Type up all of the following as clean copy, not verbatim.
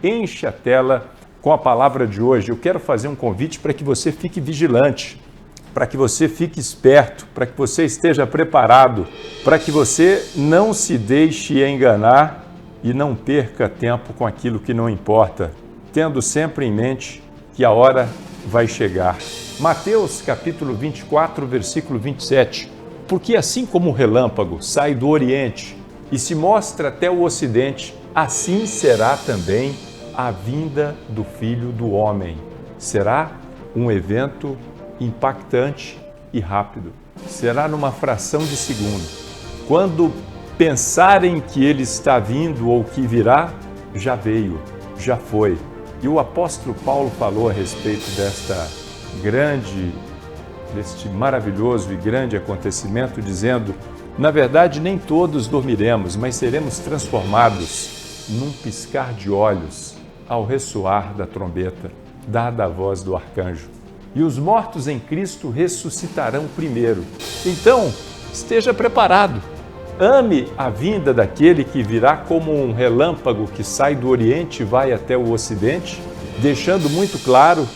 Enche a tela com a palavra de hoje. Eu quero fazer um convite para que você fique vigilante, para que você fique esperto, para que você esteja preparado, para que você não se deixe enganar e não perca tempo com aquilo que não importa, tendo sempre em mente que a hora vai chegar. Mateus capítulo 24, versículo 27. Porque assim como o relâmpago sai do Oriente e se mostra até o Ocidente, assim será também a vinda do Filho do Homem. Será um evento impactante e rápido. Será numa fração de segundo. Quando pensarem que ele está vindo ou que virá, já veio, já foi. E o apóstolo Paulo falou a respeito deste maravilhoso e grande acontecimento, dizendo: na verdade, nem todos dormiremos, mas seremos transformados num piscar de olhos, ao ressoar da trombeta, dada a voz do arcanjo. E os mortos em Cristo ressuscitarão primeiro. Então, esteja preparado. Ame a vinda daquele que virá como um relâmpago que sai do Oriente e vai até o Ocidente, deixando muito claro,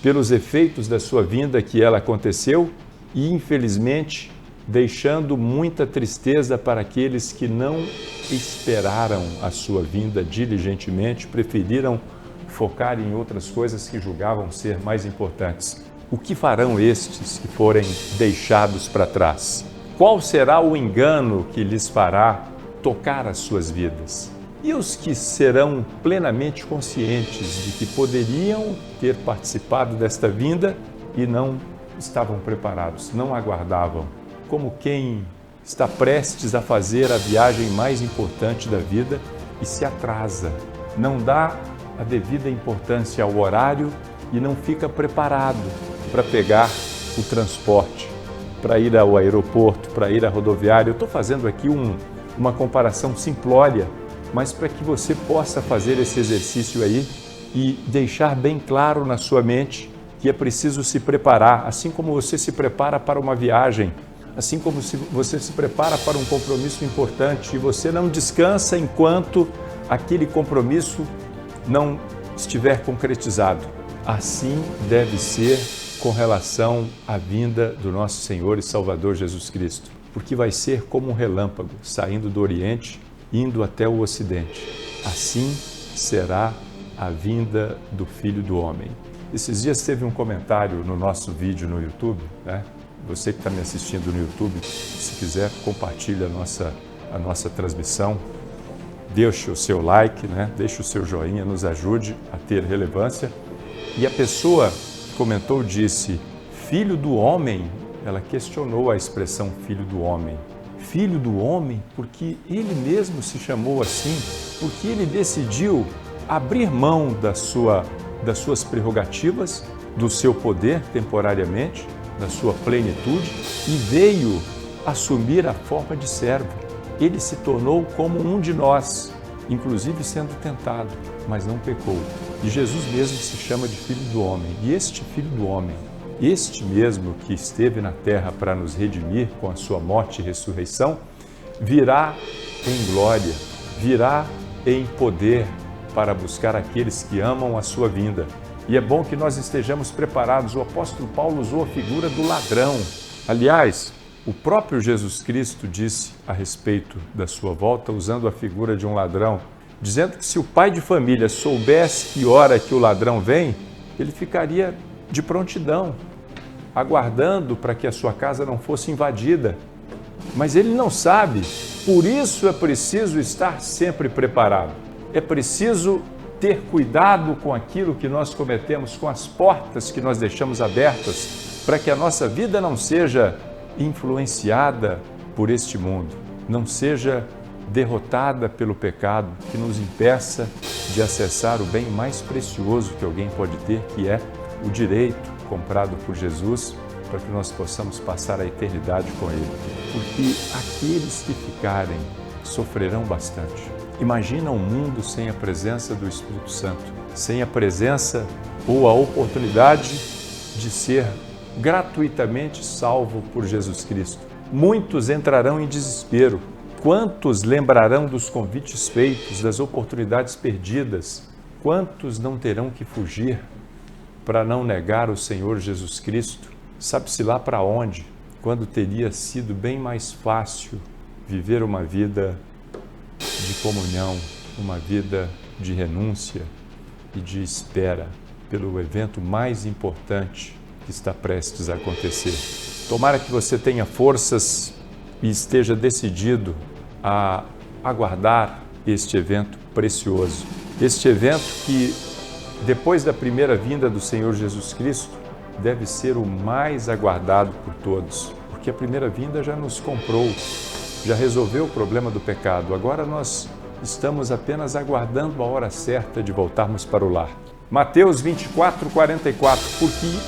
pelos efeitos da sua vinda, que ela aconteceu e, infelizmente, deixando muita tristeza para aqueles que não esperaram a sua vinda diligentemente, preferiram focar em outras coisas que julgavam ser mais importantes. O que farão estes que forem deixados para trás? Qual será o engano que lhes fará tocar as suas vidas? E os que serão plenamente conscientes de que poderiam ter participado desta vinda e não estavam preparados, não aguardavam, como quem está prestes a fazer a viagem mais importante da vida e se atrasa, não dá a devida importância ao horário e não fica preparado para pegar o transporte, para ir ao aeroporto, para ir à rodoviária. Eu estou fazendo aqui uma comparação simplória, mas para que você possa fazer esse exercício aí e deixar bem claro na sua mente que é preciso se preparar, assim como você se prepara para uma viagem, assim como você se prepara para um compromisso importante e você não descansa enquanto aquele compromisso não estiver concretizado. Assim deve ser com relação à vinda do nosso Senhor e Salvador Jesus Cristo, porque vai ser como um relâmpago saindo do Oriente, indo até o Ocidente. Assim será a vinda do Filho do Homem. Esses dias teve um comentário no nosso vídeo no YouTube, né? Você que está me assistindo no YouTube, se quiser, compartilhe a nossa transmissão, deixe o seu like, né? Deixe o seu joinha, nos ajude a ter relevância. E a pessoa que comentou disse: Filho do Homem. Ela questionou a expressão Filho do Homem. Filho do Homem porque ele mesmo se chamou assim, porque ele decidiu abrir mão das suas prerrogativas, do seu poder temporariamente, da sua plenitude, e veio assumir a forma de servo. Ele se tornou como um de nós, inclusive sendo tentado, mas não pecou. E Jesus mesmo se chama de Filho do Homem. E este Filho do Homem, este mesmo que esteve na terra para nos redimir com a sua morte e ressurreição, virá em glória, virá em poder para buscar aqueles que amam a sua vinda. E é bom que nós estejamos preparados. O apóstolo Paulo usou a figura do ladrão. Aliás, o próprio Jesus Cristo disse a respeito da sua volta, usando a figura de um ladrão, dizendo que se o pai de família soubesse que hora que o ladrão vem, ele ficaria de prontidão, aguardando para que a sua casa não fosse invadida. Mas ele não sabe, por isso é preciso estar sempre preparado. É preciso ter cuidado com aquilo que nós cometemos, com as portas que nós deixamos abertas, para que a nossa vida não seja influenciada por este mundo, não seja derrotada pelo pecado, que nos impeça de acessar o bem mais precioso que alguém pode ter, que é o direito comprado por Jesus, para que nós possamos passar a eternidade com Ele. Porque aqueles que ficarem sofrerão bastante. Imagina um mundo sem a presença do Espírito Santo, sem a presença ou a oportunidade de ser gratuitamente salvo por Jesus Cristo. Muitos entrarão em desespero. Quantos lembrarão dos convites feitos, das oportunidades perdidas? Quantos não terão que fugir para não negar o Senhor Jesus Cristo? Sabe-se lá para onde, quando teria sido bem mais fácil viver uma vida de comunhão, uma vida de renúncia e de espera pelo evento mais importante que está prestes a acontecer. Tomara que você tenha forças e esteja decidido a aguardar este evento precioso. Este evento que, depois da primeira vinda do Senhor Jesus Cristo, deve ser o mais aguardado por todos, porque a primeira vinda já nos comprou, já resolveu o problema do pecado. Agora nós estamos apenas aguardando a hora certa de voltarmos para o lar. Mateus 24, 44.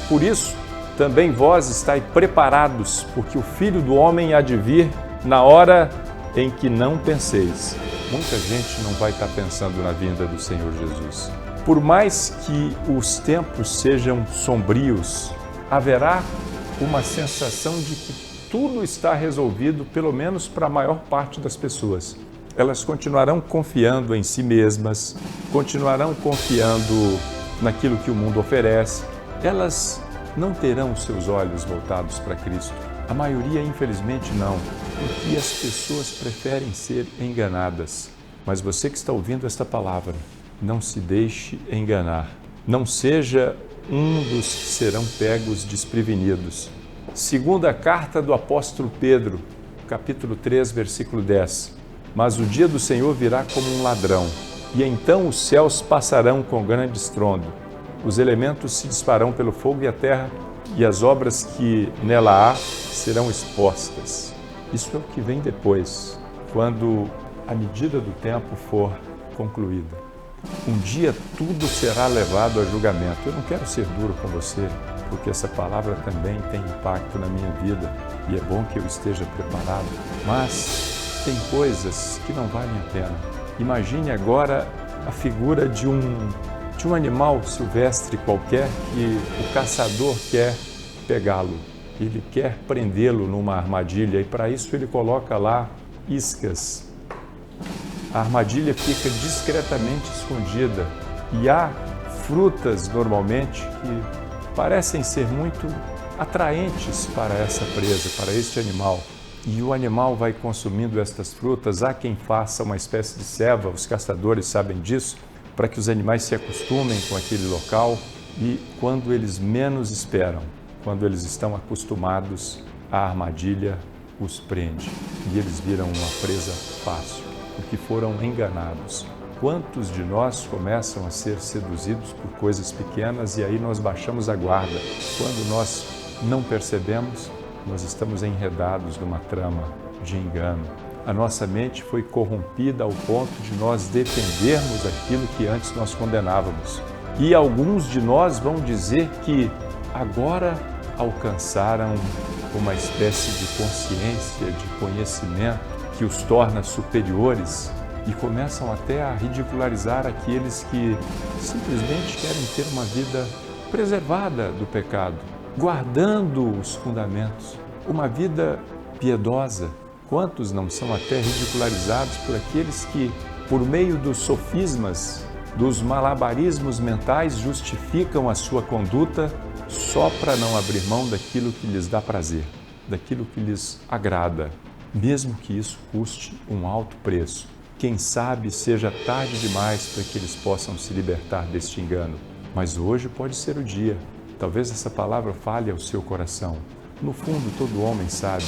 Por isso, também vós estáis preparados, porque o Filho do Homem há de vir na hora em que não penseis. Muita gente não vai estar pensando na vinda do Senhor Jesus. Por mais que os tempos sejam sombrios, haverá uma sensação de que tudo está resolvido, pelo menos para a maior parte das pessoas. Elas continuarão confiando em si mesmas, continuarão confiando naquilo que o mundo oferece. Elas não terão os seus olhos voltados para Cristo. A maioria, infelizmente, não, porque as pessoas preferem ser enganadas. Mas você que está ouvindo esta palavra, não se deixe enganar. Não seja um dos que serão pegos desprevenidos. Segunda carta do apóstolo Pedro, capítulo 3, versículo 10. Mas o dia do Senhor virá como um ladrão, e então os céus passarão com grande estrondo. Os elementos se dispararão pelo fogo e a terra, e as obras que nela há serão expostas. Isso é o que vem depois, quando a medida do tempo for concluída. Um dia tudo será levado a julgamento. Eu não quero ser duro com você, porque essa palavra também tem impacto na minha vida e é bom que eu esteja preparado. Mas tem coisas que não valem a pena. Imagine agora a figura de um animal silvestre qualquer que o caçador quer pegá-lo. Ele quer prendê-lo numa armadilha e para isso ele coloca lá iscas. A armadilha fica discretamente escondida e há frutas normalmente que parecem ser muito atraentes para essa presa, para este animal. E o animal vai consumindo estas frutas. Há quem faça uma espécie de ceva, os caçadores sabem disso, para que os animais se acostumem com aquele local e quando eles menos esperam, quando eles estão acostumados, a armadilha os prende e eles viram uma presa fácil, porque foram enganados. Quantos de nós começam a ser seduzidos por coisas pequenas e aí nós baixamos a guarda? Quando nós não percebemos, nós estamos enredados numa trama de engano. A nossa mente foi corrompida ao ponto de nós defendermos aquilo que antes nós condenávamos. E alguns de nós vão dizer que agora alcançaram uma espécie de consciência, de conhecimento que os torna superiores e começam até a ridicularizar aqueles que simplesmente querem ter uma vida preservada do pecado, guardando os fundamentos, uma vida piedosa. Quantos não são até ridicularizados por aqueles que, por meio dos sofismas, dos malabarismos mentais, justificam a sua conduta só para não abrir mão daquilo que lhes dá prazer, daquilo que lhes agrada, mesmo que isso custe um alto preço. Quem sabe seja tarde demais para que eles possam se libertar deste engano. Mas hoje pode ser o dia. Talvez essa palavra fale ao seu coração. No fundo, todo homem sabe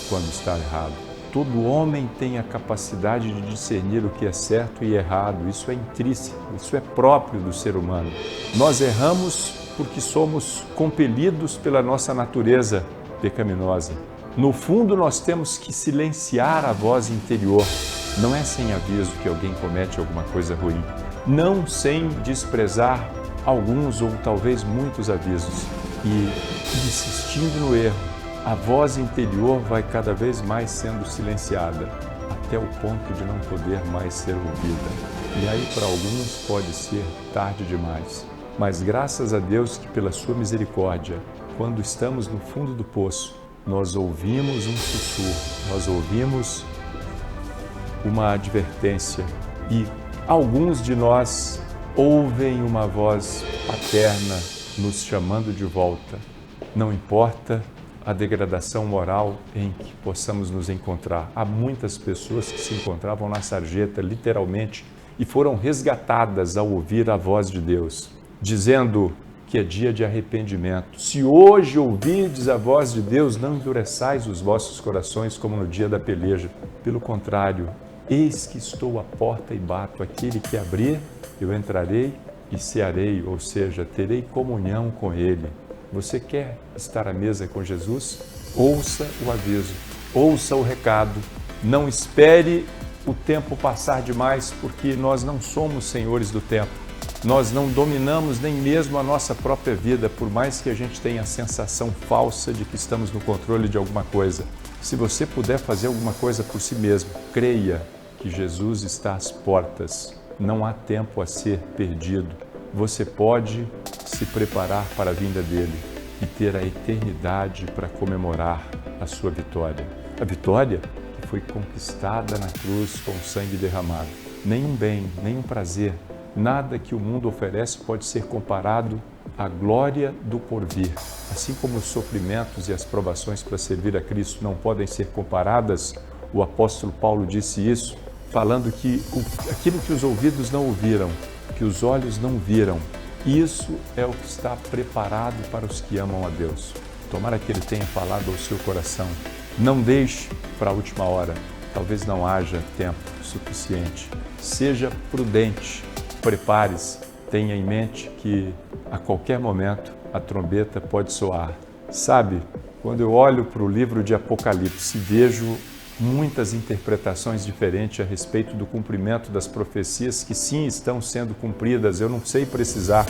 quando está errado. Todo homem tem a capacidade de discernir o que é certo e errado. Isso é intrínseco, isso é próprio do ser humano. Nós erramos porque somos compelidos pela nossa natureza pecaminosa. No fundo, nós temos que silenciar a voz interior. Não é sem aviso que alguém comete alguma coisa ruim. Não sem desprezar alguns ou talvez muitos avisos. E insistindo no erro, a voz interior vai cada vez mais sendo silenciada, até o ponto de não poder mais ser ouvida. E aí, para alguns, pode ser tarde demais. Mas graças a Deus que, pela sua misericórdia, quando estamos no fundo do poço, nós ouvimos um sussurro, nós ouvimos uma advertência e alguns de nós ouvem uma voz paterna nos chamando de volta. Não importa a degradação moral em que possamos nos encontrar. Há muitas pessoas que se encontravam na sarjeta, literalmente, e foram resgatadas ao ouvir a voz de Deus, dizendo que é dia de arrependimento. Se hoje ouvirdes a voz de Deus, não endureçais os vossos corações como no dia da peleja. Pelo contrário, eis que estou à porta e bato. Aquele que abrir, eu entrarei e cearei, ou seja, terei comunhão com Ele. Você quer estar à mesa com Jesus? Ouça o aviso, ouça o recado. Não espere o tempo passar demais, porque nós não somos senhores do tempo. Nós não dominamos nem mesmo a nossa própria vida, por mais que a gente tenha a sensação falsa de que estamos no controle de alguma coisa. Se você puder fazer alguma coisa por si mesmo, creia que Jesus está às portas. Não há tempo a ser perdido. Você pode se preparar para a vinda dele e ter a eternidade para comemorar a sua vitória. A vitória que foi conquistada na cruz com sangue derramado. Nenhum bem, nenhum prazer, nada que o mundo oferece pode ser comparado à glória do porvir. Assim como os sofrimentos e as provações para servir a Cristo não podem ser comparadas, o apóstolo Paulo disse isso, falando que aquilo que os ouvidos não ouviram, que os olhos não viram, isso é o que está preparado para os que amam a Deus. Tomara que Ele tenha falado ao seu coração. Não deixe para a última hora, talvez não haja tempo suficiente. Seja prudente, prepare-se, tenha em mente que a qualquer momento a trombeta pode soar. Sabe, quando eu olho para o livro de Apocalipse, vejo muitas interpretações diferentes a respeito do cumprimento das profecias que sim estão sendo cumpridas. Eu não sei precisar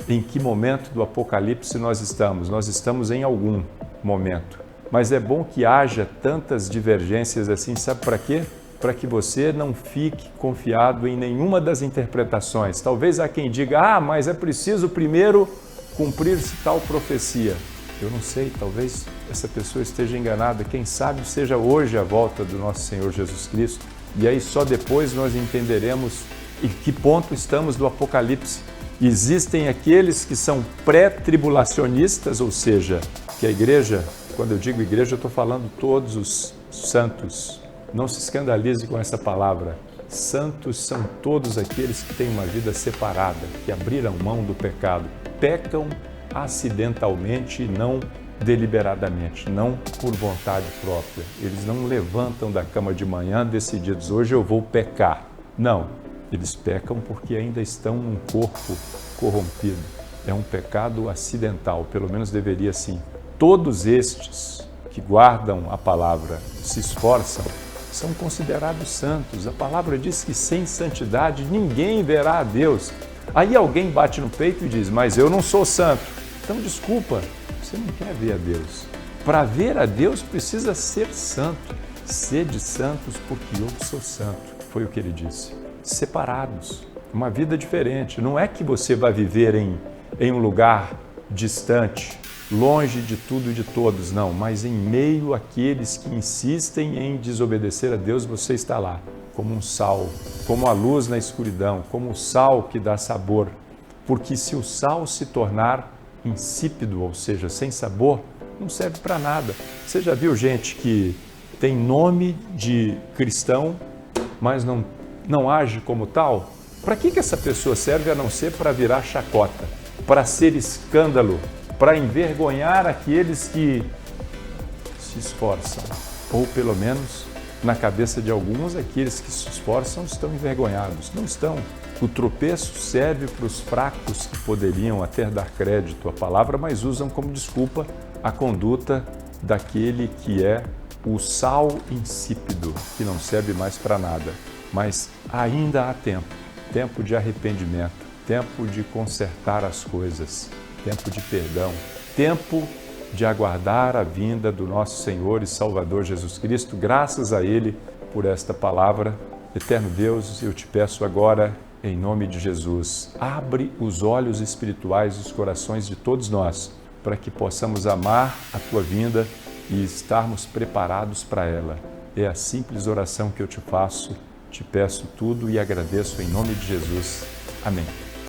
em que momento do Apocalipse nós estamos. Nós estamos em algum momento. Mas é bom que haja tantas divergências assim, sabe para quê? Para que você não fique confiado em nenhuma das interpretações. Talvez há quem diga, mas é preciso primeiro cumprir-se tal profecia. Eu não sei, talvez essa pessoa esteja enganada. Quem sabe seja hoje a volta do nosso Senhor Jesus Cristo. E aí só depois nós entenderemos em que ponto estamos do Apocalipse. Existem aqueles que são pré-tribulacionistas, ou seja, que a igreja, quando eu digo igreja, eu estou falando todos os santos. Não se escandalize com essa palavra. Santos são todos aqueles que têm uma vida separada, que abriram mão do pecado. Pecam acidentalmente e não deliberadamente, não por vontade própria. Eles não levantam da cama de manhã decididos, hoje eu vou pecar. Não, eles pecam porque ainda estão num corpo corrompido. É um pecado acidental, pelo menos deveria sim. Todos estes que guardam a palavra, se esforçam, são considerados santos. A palavra diz que sem santidade ninguém verá a Deus. Aí alguém bate no peito e diz, mas eu não sou santo. Então, desculpa, você não quer ver a Deus. Para ver a Deus precisa ser santo. Sede santos porque eu sou santo. Foi o que ele disse. Separados, uma vida diferente. Não é que você vai viver em um lugar distante, longe de tudo e de todos, não. Mas em meio àqueles que insistem em desobedecer a Deus, você está lá. Como um sal, como a luz na escuridão, como o sal que dá sabor. Porque se o sal se tornar insípido, ou seja, sem sabor, não serve para nada. Você já viu gente que tem nome de cristão, mas não age como tal? Para que essa pessoa serve a não ser para virar chacota, para ser escândalo, para envergonhar aqueles que se esforçam? Ou pelo menos, na cabeça de alguns, aqueles que se esforçam estão envergonhados. Não estão. O tropeço serve para os fracos que poderiam até dar crédito à palavra, mas usam como desculpa a conduta daquele que é o sal insípido, que não serve mais para nada. Mas ainda há tempo de arrependimento, tempo de consertar as coisas, tempo de perdão, tempo de aguardar a vinda do nosso Senhor e Salvador Jesus Cristo. Graças a Ele por esta palavra. Eterno Deus, eu te peço agora, em nome de Jesus, abre os olhos espirituais dos corações de todos nós, para que possamos amar a Tua vinda e estarmos preparados para ela. É a simples oração que eu te faço, te peço tudo e agradeço em nome de Jesus. Amém.